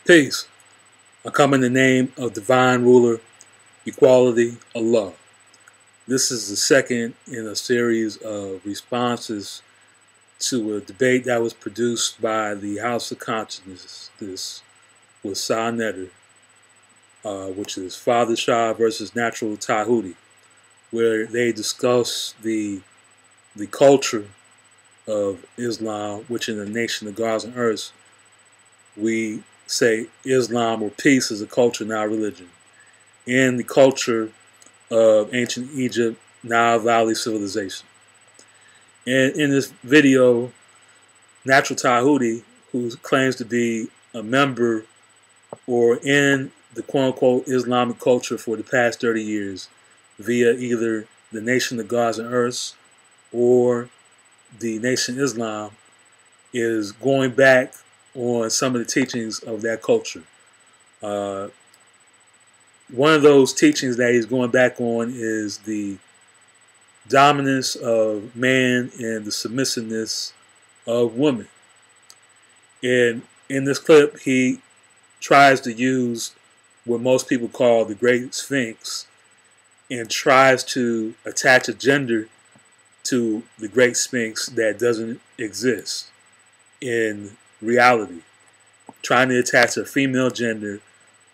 Peace. I come in the name of divine ruler, equality, Allah. This is the second in a series of responses to a debate that was produced by the House of Consciousness. This was Sa Neter, which is Father Shah versus Natural Tahuti, where they discuss the culture of Islam, which in the nation of gods and earths, we say Islam or peace is a culture, not a religion. In the culture of ancient Egypt, Nile Valley civilization. And in this video, Natural Tahuti, who claims to be a member or in the quote-unquote Islamic culture for the past 30 years via either the Nation of Gods and Earths or the Nation Islam, is going back on some of the teachings of that culture. One of those teachings that he's going back on is the dominance of man and the submissiveness of women. And in this clip, he tries to use what most people call the Great Sphinx and tries to attach a gender to the Great Sphinx that doesn't exist in reality, trying to attach a female gender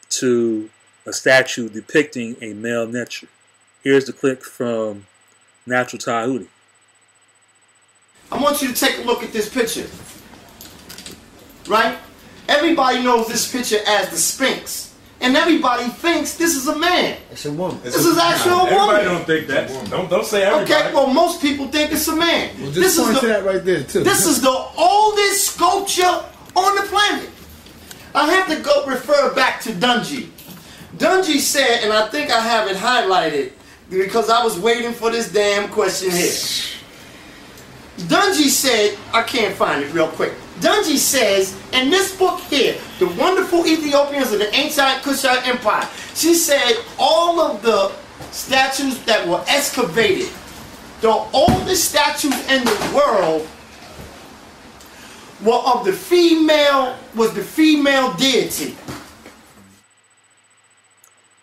to a statue depicting a male nature. Here's the clip from Natural Tahuti. I want you to take a look at this picture. Right? Everybody knows this picture as the Sphinx. And everybody thinks this is a man. It's a woman. This is actually a woman. Everybody don't think that. Don't say everybody. Okay, well, most people think it's a man. Well, just point to that right there, too. This is the oldest sculpture on the planet. I have to go refer back to Dungy. Dungy said, and I think I have it highlighted because I was waiting for this damn question here. Dungy said, I can't find it real quick. Dungy says, in this book here, The Wonderful Ethiopians of the Ancient Kushite Empire, she said all of the statues that were excavated, the oldest statues in the world were of the female, was the female deity.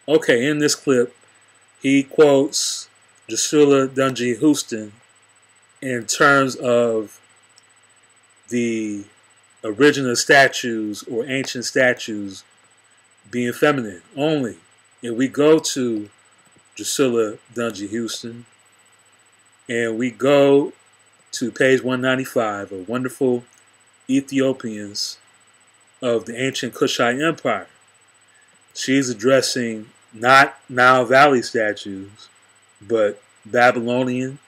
Okay, in this clip, he quotes Drusilla Dungy Houston in terms of the original statues or ancient statues being feminine only. If we go to Drusilla Dungy Houston and we go to page 195 of Wonderful Ethiopians of the Ancient Kushite Empire, she's addressing not Nile Valley statues, but Babylonian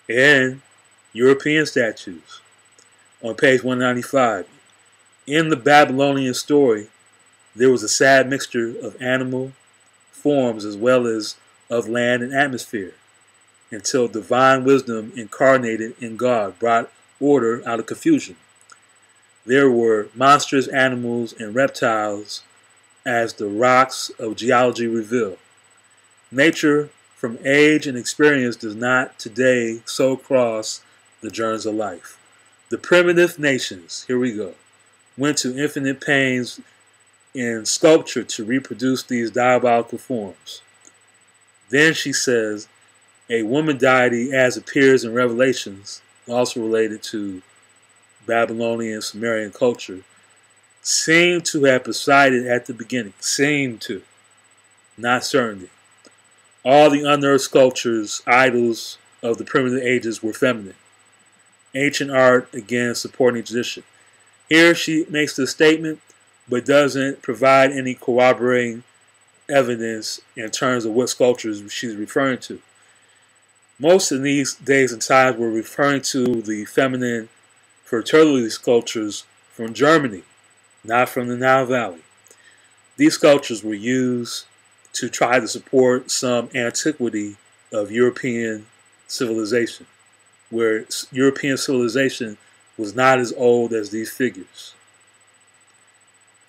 and European statues. On page 195, in the Babylonian story, there was a sad mixture of animal forms as well as of land and atmosphere, until divine wisdom incarnated in God brought order out of confusion. There were monstrous animals and reptiles as the rocks of geology reveal. Nature, from age and experience, does not today so cross the journeys of life. The primitive nations, here we go, went to infinite pains in sculpture to reproduce these diabolical forms. Then she says, a woman deity, as appears in Revelations, also related to Babylonian Sumerian culture, seemed to have presided at the beginning. Seemed to, not certainty. All the unearthed sculptures, idols of the primitive ages were feminine. Ancient art, again, supporting tradition. Here she makes the statement, but doesn't provide any corroborating evidence in terms of what sculptures she's referring to. Most of these days and times were referring to the feminine fertility sculptures from Germany, not from the Nile Valley. These sculptures were used to try to support some antiquity of European civilization, where European civilization was not as old as these figures.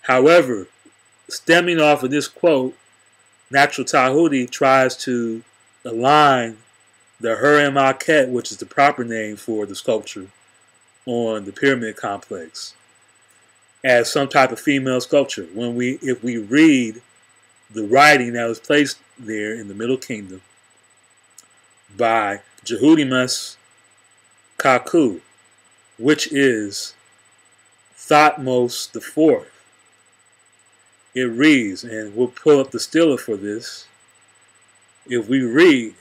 However, stemming off of this quote, Natural Tahuti tries to align the Her Em Akhet, which is the proper name for the sculpture on the pyramid complex, as some type of female sculpture. If we read the writing that was placed there in the Middle Kingdom by Jehudimus Kaku, which is Thutmose IV, it reads, and we'll pull up the stela for this. If we read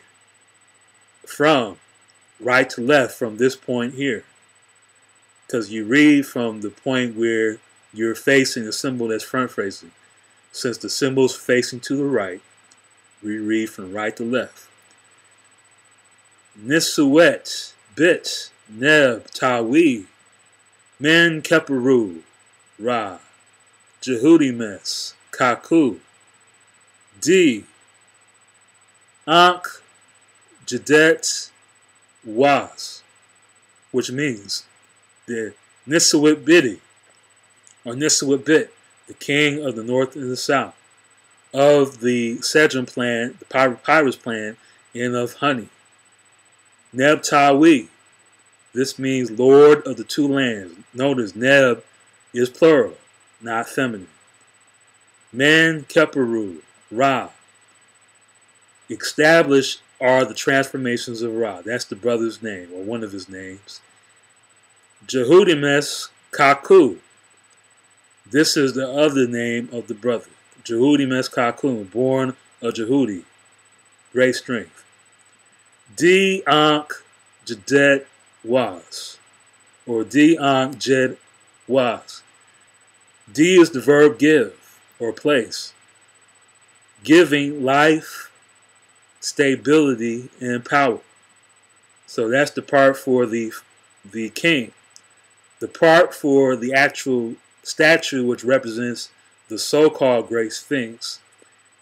from right to left from this point here, because you read from the point where you're facing a symbol that's front facing. Since the symbol's facing to the right, we read from right to left. Nisuet bit neb tawi men keperu ra Jehudimes Kaku D Ankh Jadet Was, which means the Nisuet Bidi, or Nisuet Bit, the king of the north and the south, of the Sedrum plan, the papyrus plan, and of honey. Neb Tawi, this means Lord of the two lands. Notice Neb is plural, not feminine. Men Keperu, Ra. Established are the transformations of Ra. That's the brother's name, or one of his names. Jehudimes Kaku. This is the other name of the brother. Jehudimes Kaku, born of Jehudi. Great strength. D Ankh Jadet Was, or D Ankh Jed Was. D is the verb give, or place. Giving life, stability, and power. So that's the part for the king. The part for the actual statue, which represents the so-called Great Sphinx,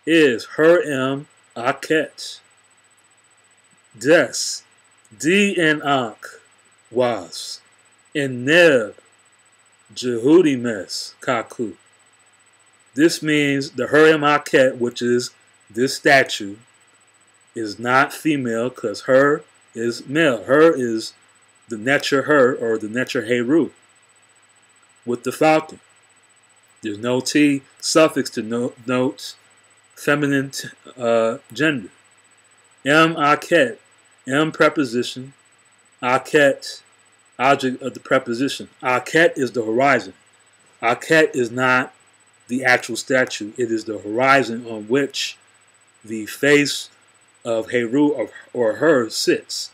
is Her Em Akhet. Des, D and Ankh Was, in Neb, Jehudimes Kaku. This means the Her Em Akhet, which is this statue, is not female because Her is male. Her is the Necher Her, or the Necher Heru, with the falcon. There's no T suffix to note feminine gender. Em Akhet, Em preposition, Akhet, object of the preposition. Akhet is the horizon. Akhet is not the actual statue. It is the horizon on which the face of Heru or Her sits.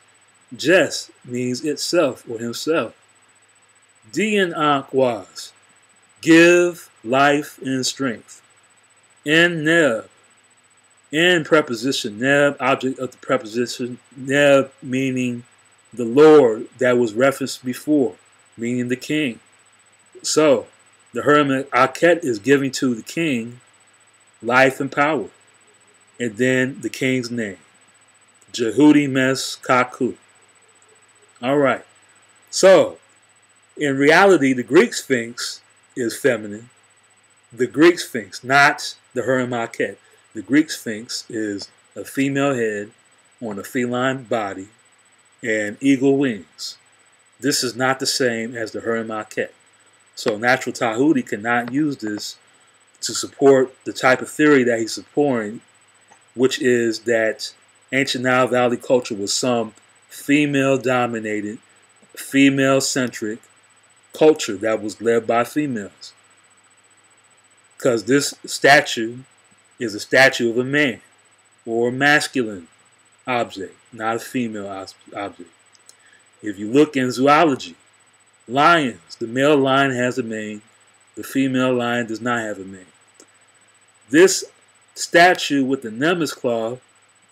Jes means itself or himself. D and Ankh Was, give life and strength. In Neb, in preposition, Neb, object of the preposition, Neb meaning the Lord that was referenced before, meaning the king. So, the Her Em Akhet is giving to the king life and power. And then the king's name, Jehudimes Kaku. Alright, so, in reality, the Greek Sphinx is feminine. The Greek Sphinx, not the Her Em Akhet. The Greek Sphinx is a female head on a feline body and eagle wings. This is not the same as the Her Em Akhet. So natural Tahuti cannot use this to support the type of theory that he's supporting, which is that ancient Nile Valley culture was some female-dominated, female-centric culture that was led by females. Because this statue is a statue of a man or a masculine object, not a female object. If you look in zoology, lions, the male lion has a mane, the female lion does not have a mane. This statue with the nemes claw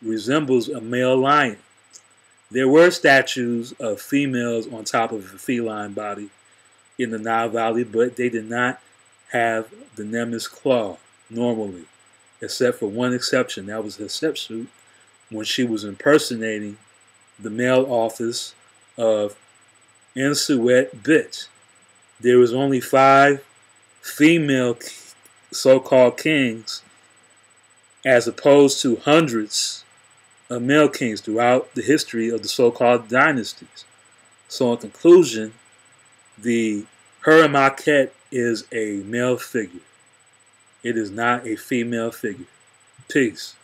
resembles a male lion. There were statues of females on top of a feline body in the Nile Valley, but they did not have the nemes claw normally, except for one exception. That was Hatshepsut, when she was impersonating the male office of Nsuet Bit. There was only 5 female so-called kings, as opposed to hundreds of male kings throughout the history of the so-called dynasties. So in conclusion, the Her Em Akhet is a male figure. It is not a female figure. Peace.